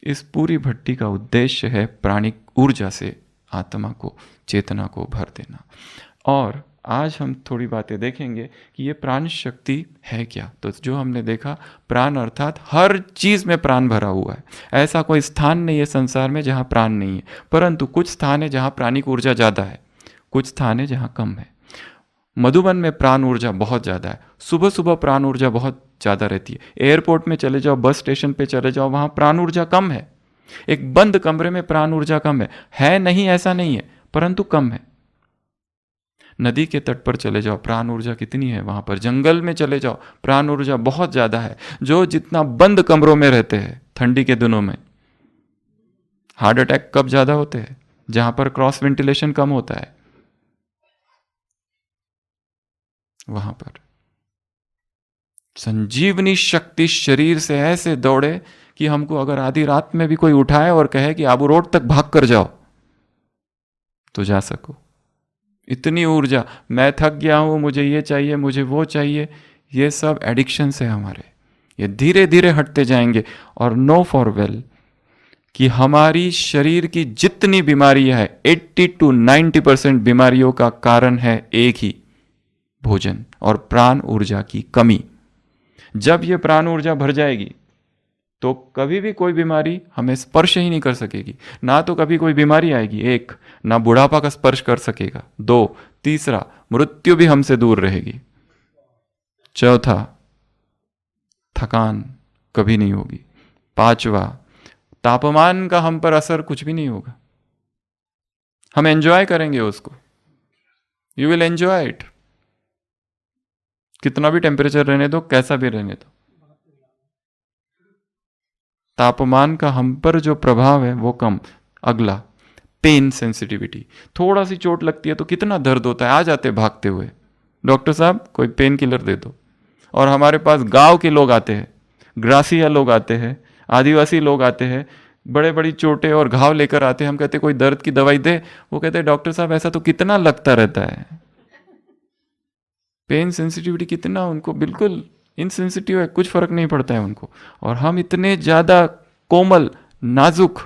इस पूरी भट्टी का उद्देश्य है प्राणिक ऊर्जा से आत्मा को, चेतना को भर देना। और आज हम थोड़ी बातें देखेंगे कि ये प्राण शक्ति है क्या। तो जो हमने देखा, प्राण अर्थात हर चीज में प्राण भरा हुआ है। ऐसा कोई स्थान नहीं है संसार में जहां प्राण नहीं है, परंतु कुछ स्थान है जहां प्राणिक ऊर्जा ज्यादा है, कुछ स्थान है जहां कम है। मधुबन में प्राण ऊर्जा बहुत ज्यादा है, सुबह सुबह प्राण ऊर्जा बहुत ज्यादा रहती है। एयरपोर्ट में चले जाओ, बस स्टेशन पे चले जाओ, वहां प्राण ऊर्जा कम है। एक बंद कमरे में प्राण ऊर्जा कम है नहीं ऐसा नहीं है, परंतु कम है। नदी के तट पर चले जाओ, प्राण ऊर्जा कितनी है वहां पर। जंगल में चले जाओ, प्राण ऊर्जा बहुत ज्यादा है। जो जितना बंद कमरों में रहते हैं ठंडी के दिनों में, हार्ट अटैक कब ज्यादा होते हैं, जहां पर क्रॉस वेंटिलेशन कम होता है, वहां पर संजीवनी शक्ति शरीर से ऐसे दौड़े कि हमको अगर आधी रात में भी कोई उठाए और कहे कि आबू रोड तक भाग कर जाओ, तो जा सको। इतनी ऊर्जा, मैं थक गया हूं, मुझे ये चाहिए, मुझे वो चाहिए, ये सब एडिक्शन है हमारे। ये धीरे धीरे हटते जाएंगे। और नो फॉर वेल कि हमारी शरीर की जितनी बीमारियां है, 80 to 90% बीमारियों का कारण है एक ही, भोजन और प्राण ऊर्जा की कमी। जब ये प्राण ऊर्जा भर जाएगी तो कभी भी कोई बीमारी हमें स्पर्श ही नहीं कर सकेगी। ना तो कभी कोई बीमारी आएगी, एक, ना बुढ़ापा का स्पर्श कर सकेगा, दो, तीसरा मृत्यु भी हमसे दूर रहेगी, चौथा थकान कभी नहीं होगी, पांचवा तापमान का हम पर असर कुछ भी नहीं होगा, हम एंजॉय करेंगे उसको। यू विल एंजॉय इट, कितना भी टेम्परेचर रहने दो, कैसा भी रहने दो। तापमान का हम पर जो प्रभाव है वो कम। अगला, पेन सेंसिटिविटी। थोड़ा सी चोट लगती है तो कितना दर्द होता है, आ जाते भागते हुए, डॉक्टर साहब कोई पेन किलर दे दो। और हमारे पास गांव के लोग आते हैं, ग्रासीय लोग आते हैं, आदिवासी लोग आते हैं, बड़े बड़ी चोटें और घाव लेकर आते हैं। हम कहते कोई दर्द की दवाई दे, वो कहते हैं डॉक्टर साहब ऐसा तो कितना लगता रहता है। पेन सेंसिटिविटी कितना, उनको बिल्कुल इनसेंसिटिव है, कुछ फर्क नहीं पड़ता है उनको। और हम इतने ज्यादा कोमल नाजुक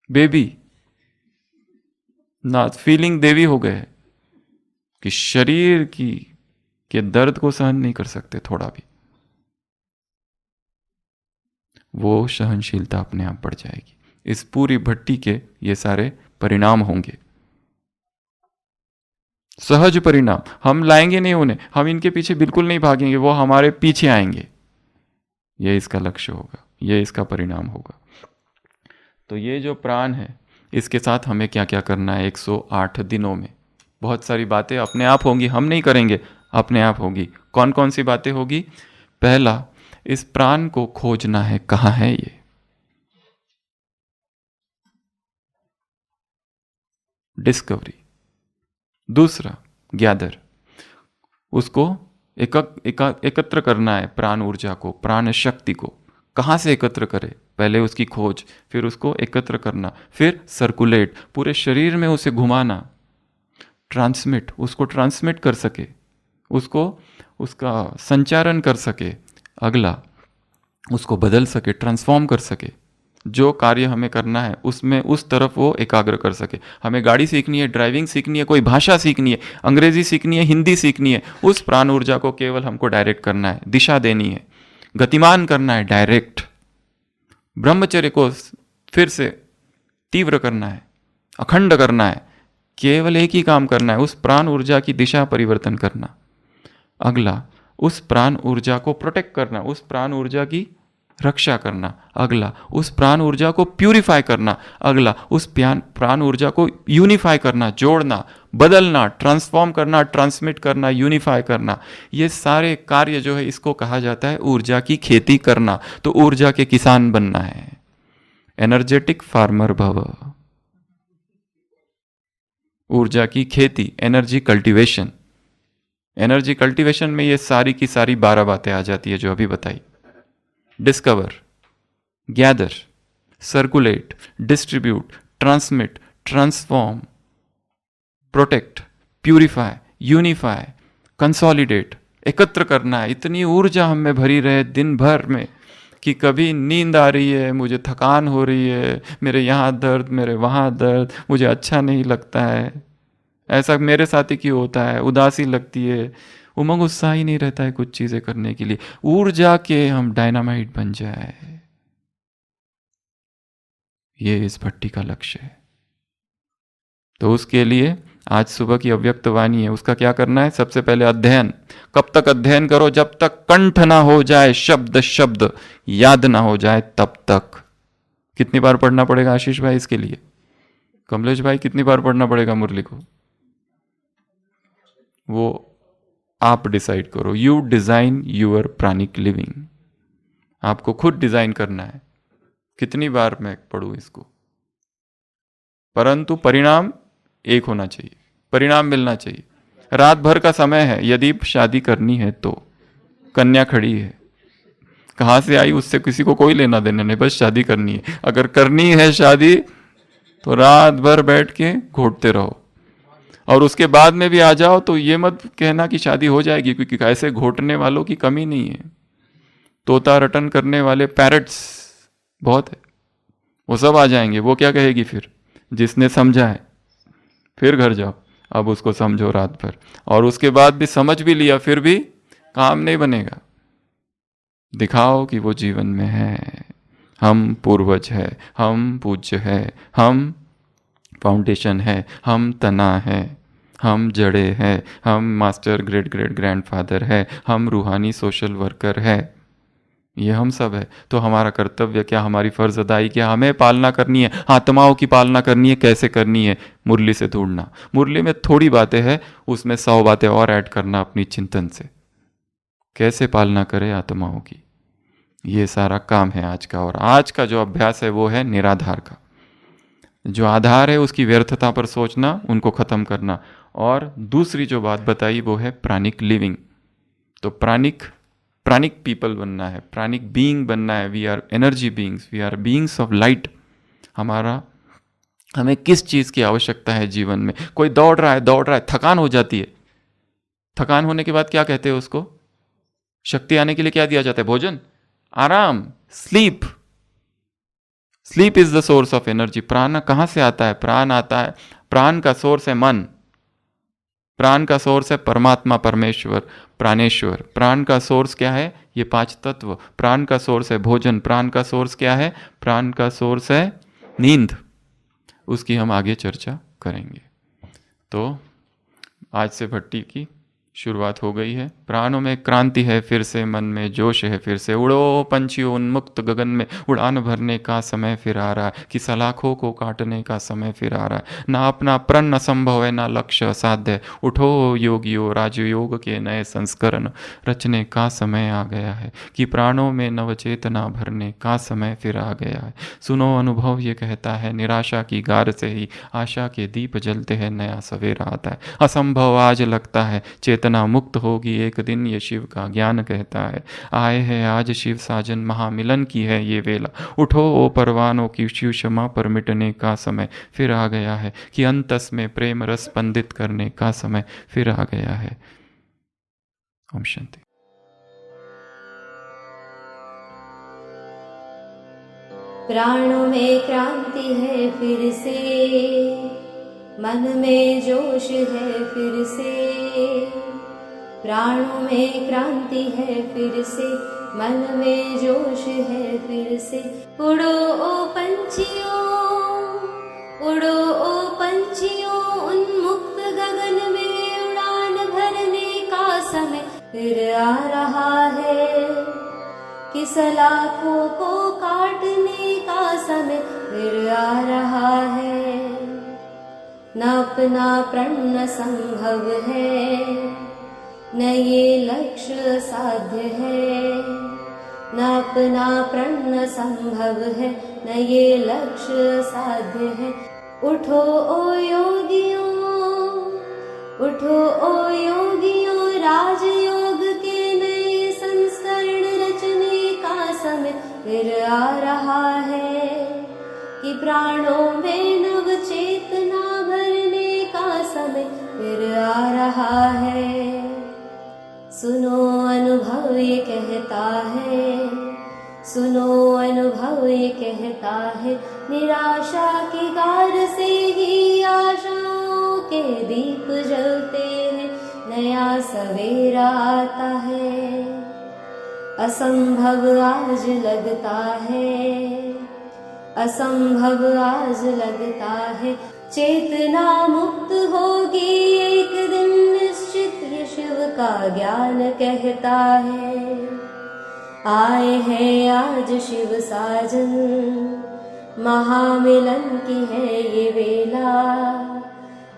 बेबी ना फीलिंग देवी हो गए कि शरीर की के दर्द को सहन नहीं कर सकते थोड़ा भी। वो सहनशीलता अपने आप बढ़ जाएगी। इस पूरी भट्टी के ये सारे परिणाम होंगे, सहज परिणाम। हम लाएंगे नहीं उन्हें, हम इनके पीछे बिल्कुल नहीं भागेंगे, वो हमारे पीछे आएंगे। ये इसका लक्ष्य होगा, ये इसका परिणाम होगा। तो ये जो प्राण है, इसके साथ हमें क्या क्या करना है 108 दिनों में। बहुत सारी बातें अपने आप होंगी, हम नहीं करेंगे, अपने आप होगी। कौन कौन सी बातें होगी? पहला, इस प्राण को खोजना है, कहाँ है ये, डिस्कवरी। दूसरा, गैदर, उसको एकत्र करना है, प्राण ऊर्जा को, प्राण शक्ति को। कहाँ से एकत्र करे? पहले उसकी खोज, फिर उसको एकत्र करना, फिर सर्कुलेट, पूरे शरीर में उसे घुमाना, ट्रांसमिट, उसको ट्रांसमिट कर सके, उसको उसका संचारण कर सके। अगला, उसको बदल सके, ट्रांसफॉर्म कर सके। जो कार्य हमें करना है उसमें उस तरफ वो एकाग्र कर सके। हमें गाड़ी सीखनी है, ड्राइविंग सीखनी है, कोई भाषा सीखनी है, अंग्रेजी सीखनी है, हिंदी सीखनी है, उस प्राण ऊर्जा को केवल हमको डायरेक्ट करना है, दिशा देनी है, गतिमान करना है डायरेक्ट। ब्रह्मचर्य को फिर से तीव्र करना है, अखंड करना है, केवल एक ही काम करना है, उस प्राण ऊर्जा की दिशा परिवर्तन करना। अगला, उस प्राण ऊर्जा को प्रोटेक्ट करना, उस प्राण ऊर्जा की रक्षा करना। अगला, उस प्राण ऊर्जा को प्यूरिफाई करना। अगला, उस प्राण ऊर्जा को यूनिफाई करना, जोड़ना, बदलना, ट्रांसफॉर्म करना, ट्रांसमिट करना, यूनिफाई करना, ये सारे कार्य जो है इसको कहा जाता है ऊर्जा की खेती करना। तो ऊर्जा के किसान बनना है, एनर्जेटिक फार्मर भव। ऊर्जा की खेती, एनर्जी कल्टीवेशन। एनर्जी कल्टीवेशन में ये सारी की सारी 12 बातें आ जाती है जो अभी बताई। Discover, gather, circulate, distribute, transmit, transform, protect, purify, unify, consolidate, एकत्र करना है। इतनी ऊर्जा हम में भरी रहे दिन भर में कि कभी नींद आ रही है, मुझे थकान हो रही है, मेरे यहाँ दर्द, मेरे वहाँ दर्द, मुझे अच्छा नहीं लगता है, ऐसा मेरे साथ ही क्यों होता है, उदासी लगती है, उमंग उत्साह ही नहीं रहता है कुछ चीजें करने के लिए। ऊर्जा के हम डायनामाइट बन जाए, ये इस भट्टी का लक्ष्य है। तो उसके लिए आज सुबह की अव्यक्त वाणी है, उसका क्या करना है? सबसे पहले अध्ययन। कब तक अध्ययन करो? जब तक कंठ ना हो जाए, शब्द शब्द याद ना हो जाए तब तक। कितनी बार पढ़ना पड़ेगा आशीष भाई इसके लिए? कमलेश भाई कितनी बार पढ़ना पड़ेगा मुरली को? वो आप डिसाइड करो। You design your pranic living. आपको खुद डिजाइन करना है कितनी बार मैं पढ़ूं इसको, परंतु परिणाम एक होना चाहिए, परिणाम मिलना चाहिए। रात भर का समय है, यदि शादी करनी है तो कन्या खड़ी है, कहां से आई उससे किसी को कोई लेना देना नहीं, बस शादी करनी है। अगर करनी है शादी तो रात भर बैठ के घोटते रहो, और उसके बाद में भी आ जाओ तो ये मत कहना कि शादी हो जाएगी, क्योंकि ऐसे घोटने वालों की कमी नहीं है। तोता रटन करने वाले पैरट्स बहुत है, वो सब आ जाएंगे। वो क्या कहेगी फिर? जिसने समझा है, फिर घर जाओ, अब उसको समझो रात भर, और उसके बाद भी समझ भी लिया फिर भी काम नहीं बनेगा। दिखाओ कि वो जीवन में है, हम पूर्वज है, हम पूज्य है, हम फाउंडेशन है, हम तना है, हम जड़े हैं, हम मास्टर ग्रेट ग्रेट ग्रैंडफादर है, हम रूहानी सोशल वर्कर है, ये हम सब है। तो हमारा कर्तव्य क्या, हमारी फर्ज अदाई क्या? हमें पालना करनी है, आत्माओं की पालना करनी है। कैसे करनी है? मुरली से ढूंढना। मुरली में थोड़ी बातें हैं, उसमें 100 बातें और ऐड करना अपनी चिंतन से। कैसे पालना करें आत्माओं की, ये सारा काम है आज का। और आज का जो अभ्यास है वो है निराधार का। जो आधार है उसकी व्यर्थता पर सोचना, उनको खत्म करना। और दूसरी जो बात बताई वो है प्राणिक लिविंग। तो प्राणिक पीपल बनना है, प्राणिक बीइंग बनना है। We are energy beings, we are beings of light. हमें किस चीज की आवश्यकता है जीवन में? कोई दौड़ रहा है, थकान हो जाती है। थकान होने के बाद क्या कहते हैं उसको? शक्ति आने के लिए क्या दिया जाता है? भोजन, आराम, sleep. Sleep is the source of energy. प्राण कहां से आता है? प्राण आता है, प्राण का सोर्स है मन, प्राण का सोर्स है परमात्मा, परमेश्वर, प्राणेश्वर। प्राण का सोर्स क्या है? ये 5 तत्व। प्राण का सोर्स है भोजन। प्राण का सोर्स क्या है? प्राण का सोर्स है नींद। उसकी हम आगे चर्चा करेंगे। तो आज से भट्टी की शुरुआत हो गई है। प्राणों में क्रांति है फिर से, मन में जोश है फिर से। उड़ो पंछियों उन्मुक्त गगन में, उड़ान भरने का समय फिर आ रहा है, कि सलाखों को काटने का समय फिर आ रहा है। ना अपना प्रण असंभव है, ना लक्ष्य असाध्य। उठो योगियों, राजयोग के नए संस्करण रचने का समय आ गया है, कि प्राणों में नवचेतना भरने का समय फिर आ गया है। सुनो अनुभव ये कहता है, निराशा की गार से ही आशा के दीप जलते हैं, नया सवेरा आता है। असंभव आज लगता है, चेतना मुक्त होगी एक दिन, ये शिव का ज्ञान कहता है। आए हैं आज शिव साजन, महामिलन की है ये वेला। उठो ओ परवानों की, शिव क्षमा पर मिटने का समय फिर आ गया है, कि अंतस में प्रेम रस स्पंदित करने का समय फिर आ गया है। ओम शांति। प्राणों में क्रांति है फिर से, मन में जोश है फिर से। प्राणों में क्रांति है फिर से, मन में जोश है फिर से। उड़ो ओ पंछियों, उड़ो ओ पंछियों, उन्मुक्त गगन में उड़ान भरने का समय फिर आ रहा है, कि सलाखों को काटने का समय फिर आ रहा है। न अपना प्रण संभव है, न ये लक्ष्य साध्य है। न अपना प्रण संभव है, न ये लक्ष्य साध्य है। उठो ओ योगियों, उठो ओ योगियों, राजयोग के नए संस्करण रचने का समय फिर आ रहा है कि प्राणों में नव चेतना भरने का समय फिर आ रहा है। सुनो अनुभव ये कहता है, सुनो अनुभव ये कहता है, निराशा की गार से ही आशाओं के दीप जलते हैं, नया सवेरा आता है। असंभव आज लगता है, असंभव आज लगता है, चेतना मुक्त होगी एक दिन निश्चित, ये शिव का ज्ञान कहता है। आए हैं आज शिव साजन, महामिलन की है ये वेला।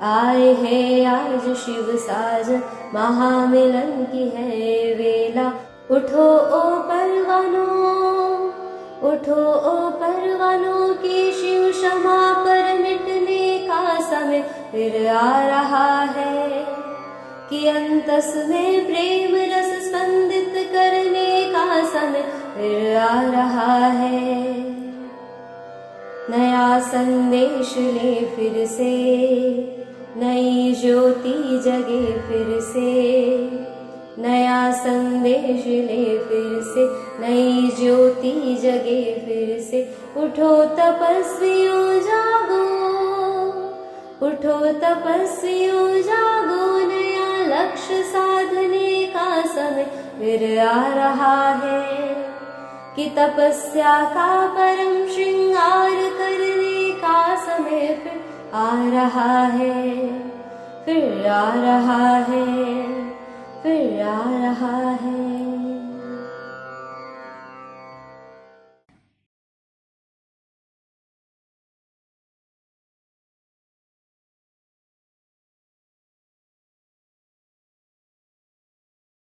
आए हैं आज शिव साजन, महामिलन की है ये वेला। उठो ओ परवानों, उठो ओ परवानों की शिव क्षमा पर मिटने का समय फिर आ रहा है कि अंतस में प्रेम रस स्पंदित करने का समय फिर आ रहा है। नया संदेश ले फिर से, नई ज्योति जगे फिर से। नया संदेश ले फिर से, नई ज्योति जगे फिर से। उठो तपस्वियों जागो, उठो तपस्वियों जागो, नया लक्ष्य साधने का समय फिर आ रहा है कि तपस्या का परम श्रृंगार करने का समय फिर आ रहा है, फिर आ रहा है, फिर आ रहा है।